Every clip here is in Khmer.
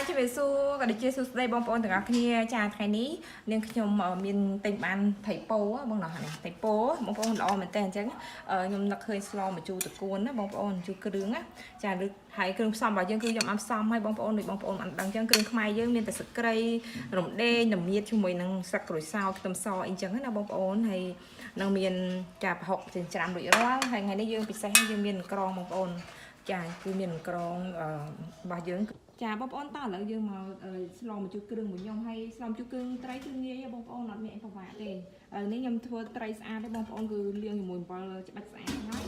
ជំរាបសួរក៏ដូចជាសួស្តីបងប្អូនទាំងអស់គ្នាចាថ្ងៃនេះនាងខ្ញុំមានទិញបានថៃពោបងណោះនេះថៃពោបងប្អូនល្អមែនតើអញ្ចឹងខ្ញុំនឹកឃើញស្លម្ជូរតកួនណាបងប្អូនម្ជូរគ្រឿងណាចាឬហើយគ្រឿងផ្សំរបស់យើងគឺខ្ញុំបានផ្សំឲ្យបងប្អូនដូចបងប្អូនបានដឹងអញ្ចឹងគ្រឿងខ្មែរយើងមានតែស្ក្រៃរំដេងល្មៀតជាមួយនឹងស្លឹកក្រូចសើចខ្ទឹមសអីអញ្ចឹងណាបងប្អូនហើយនឹងមានចាប្រហុកចិញ្ច្រាំរួចរាល់ហើយថ្ងៃនេះយើងពិសេសយើងមានក្រងបងប្អូនចាគឺមានក្រងរបស់យើងចាបងប្អូនតើឥឡូវយើងមកស្លម្ជូរគ្រឿងមួយខ្ញុំហើយស្លម្ជូរគ្រឿងត្រីគឺងាយបងប្អូនអត់មានអីពិបាកទេនេះខ្ញុំធ្វើត្រីស្អាតទេបងប្អូនគឺលាងជាមួយអំបិលច្បាច់ស្អាតហើយ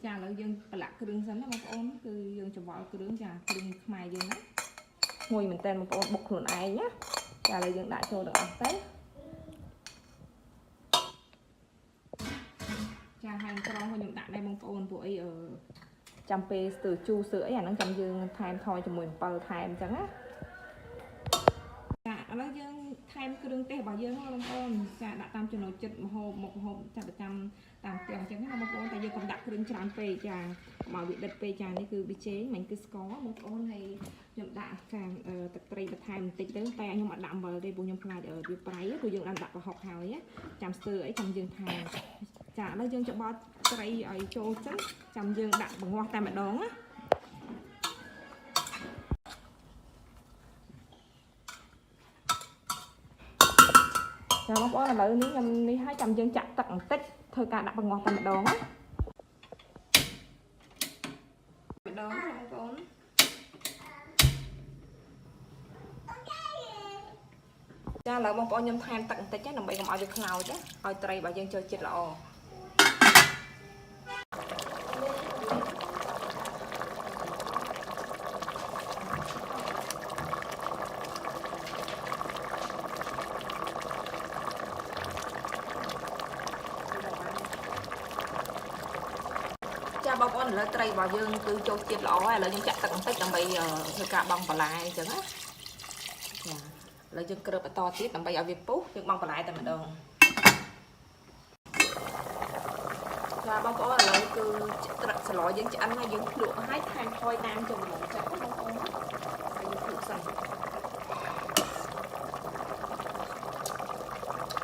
ចាឥឡូវយើងប្រឡាក់គ្រឿងសិនណាបងប្អូនគឺយើងច្របល់គ្រឿងចាគ្រឿងខ្មែរយើងណាឈ្ងុយមែនតើបងប្អូនបុកខ្លួនឯងណាចាឥឡូវយើងដាក់ចូលទាំងអស់ទៅចាហើយក្រងខ្ញុំដាក់ដែរបងប្អូនពួកអីចាំពេលស្ទើរជូរស្ទើរអីអាហ្នឹងចាំយើងថែមថយជាមួយអំបិលថែមអញ្ចឹងណាចាឥឡូវយើងថែមគ្រឿងទេសរបស់យើងហ្នឹងបងប្អូនចាដាក់តាមចំណូលចិត្តម្ហូបមុខម្ហូបចាប្រចាំតាមផ្ទះអញ្ចឹងណាបងប្អូនតែយើងកុំដាក់គ្រឿងច្រើនពេកចាបើវាដិតពេកចានេះគឺប៊ីចេងមិនគឺស្ករបងប្អូនហើយខ្ញុំដាក់ចាទឹកត្រីបន្ថែមបន្តិចទៅតែខ្ញុំអត់ដាក់អំបិលទេព្រោះខ្ញុំខ្លាចវាប្រៃព្រោះយើងដាក់ប្រហុកហើយចាំស្ទើរអីចាំយើងថែមចាឥឡូវយើងច្របល់ត្រីឲ្យចូលចឹងចាំយើងដាក់បង្ងាស់តែម្ដងណាចាបងប្អូនឥឡូវនេះខ្ញុំនេះឲ្យចាំយើងចាក់ទឹកបន្តិចធ្វើការដាក់បង្ងាស់តែម្ដងណាម្ដងបងប្អូនចាឥឡូវបងប្អូនខ្ញុំថែមទឹកបន្តិចដើម្បីកុំឲ្យវាខ្លោចឲ្យត្រីរបស់យើងចូលជាតិល្អចាបងប្អូនឥឡូវត្រីរបស់យើងគឺចូលជាតិល្អហើយឥឡូវយើងចាក់ទឹកបន្តិចដើម្បីធ្វើការបង់បន្លែអញ្ចឹងណាចាឥឡូវយើងគ្របបន្តទៀតដើម្បីឲ្យវាពុះយើងបង់បន្លែតែម្ដងចាបងប្អូនឥឡូវគឺត្រាក់សឡយើងឆ្អិនហើយយើងភ្លក់ឲ្យថែមថយតាមចំណូលចិត្តបងប្អូនហើយយើងភ្លក់សិន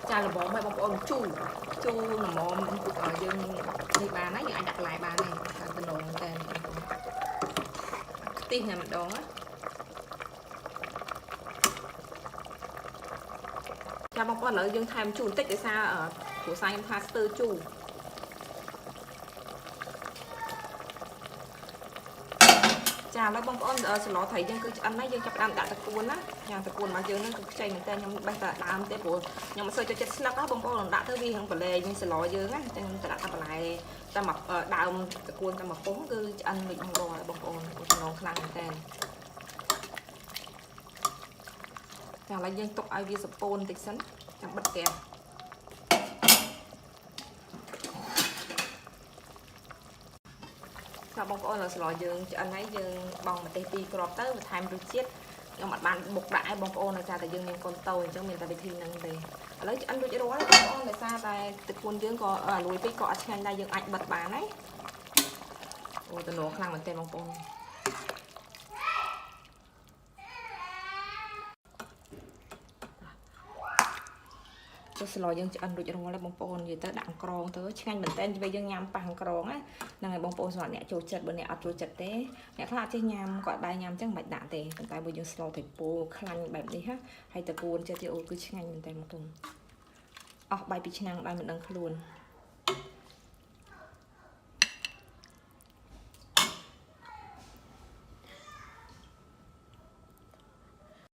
ចាល្មមឲ្យបងប្អូនជូរល្មមយើងនេះបានណាយើងអាចដាក់បន្លែបានទេតាមតំណងតែខ្ទិះតែម្ដងណាចាបងប្អូនឥឡូវយើងថែមជូរបន្តិចដោយសារគ្រួសារខ្ញុំថាស្ទើរជូរចាឥឡូវបងប្អូនសឡត្រីយើងគឺឆ្អិនហើយយើងចាប់ផ្ដើមដាក់តកួនណាយ៉ាងតកួនរបស់យើងហ្នឹងគឺខ្ចីមែនតើខ្ញុំបេះតែដើមទេព្រោះខ្ញុំមិនសូវចូលចិត្តស្លឹកណាបងប្អូនដាក់ទៅវាហ្នឹងបន្លែងសឡយើងណាតែខ្ញុំដាក់តែបន្លែតែមកដើមតកួនតែមកពុះគឺឆ្អិនដូចបងបងប្អូនចំណងខ្លាំងមែនតើចាឥឡូវយើងទុកឲ្យវាសពូនបន្តិចសិនចាំបិទផ្ទះចាបងប្អូនឥឡូវស្លយើងឆ្អិនហើយយើងបង់ម្ទេស2គ្រាប់ទៅបន្ថែមរសជាតិខ្ញុំអត់បានបុកដាក់ឲ្យបងប្អូនដោយសារតែយើងមានកូនតូចអញ្ចឹងមានតែវិធីហ្នឹងទេឥឡូវឆ្អិនរួចរាល់ហើយបងប្អូនដោយសារតែទឹកពួនយើងក៏អាលួយពេកក៏អត់ឆ្ងាញ់ដែរយើងអាចបិទបានហើយអូតំណខ្លាំងមែនទេបងប្អូនចុះស្លយើងឆ្អិនរួចរាល់ហើយបងប្អូននិយាយទៅដាក់ក្រងទៅឆ្ងាញ់មែនតើពេលយើងញ៉ាំប៉ះក្រងណាហ្នឹងហើយបងប្អូនសម្រាប់អ្នកចូលចិត្តបើអ្នកអត់ចូលចិត្តទេអ្នកខ្លះអត់ចេះញ៉ាំក៏អត់ដែរញ៉ាំអញ្ចឹងមិនបាច់ដាក់ទេប៉ុន្តែបើយើងស្លត្រីពោខ្លាញ់បែបនេះហ៎ហើយតកួនចិត្តទៀតអូគឺឆ្ងាញ់មែនតើបងប្អូនអស់បាយពីឆ្នាំងដែរមិនដឹងខ្លួន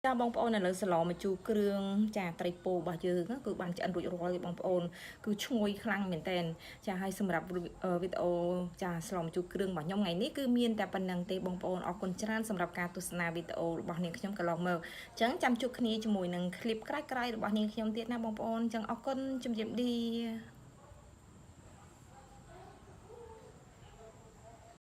ចាបងប្អូនឥឡូវសឡម្ជូរគ្រឿងចាត្រីពោរបស់យើងគឺបានឆ្អិនរួចរាល់ហើយបងប្អូនគឺឈ្ងុយខ្លាំងមែនតើចាហើយសម្រាប់វីដេអូចាសឡម្ជូរគ្រឿងរបស់ខ្ញុំថ្ងៃនេះគឺមានតែប៉ុណ្្នឹងទេបងប្អូនអរគុណច្រើនសម្រាប់ការទស្សនាវីដេអូរបស់នាងខ្ញុំកន្លងមកអញ្ចឹងចាំជួបគ្នាជាមួយនឹងคลิปក្រោយៗរបស់នាងខ្ញុំទៀតណាបងប្អូនអញ្ចឹងអរគុណជម្រាបលា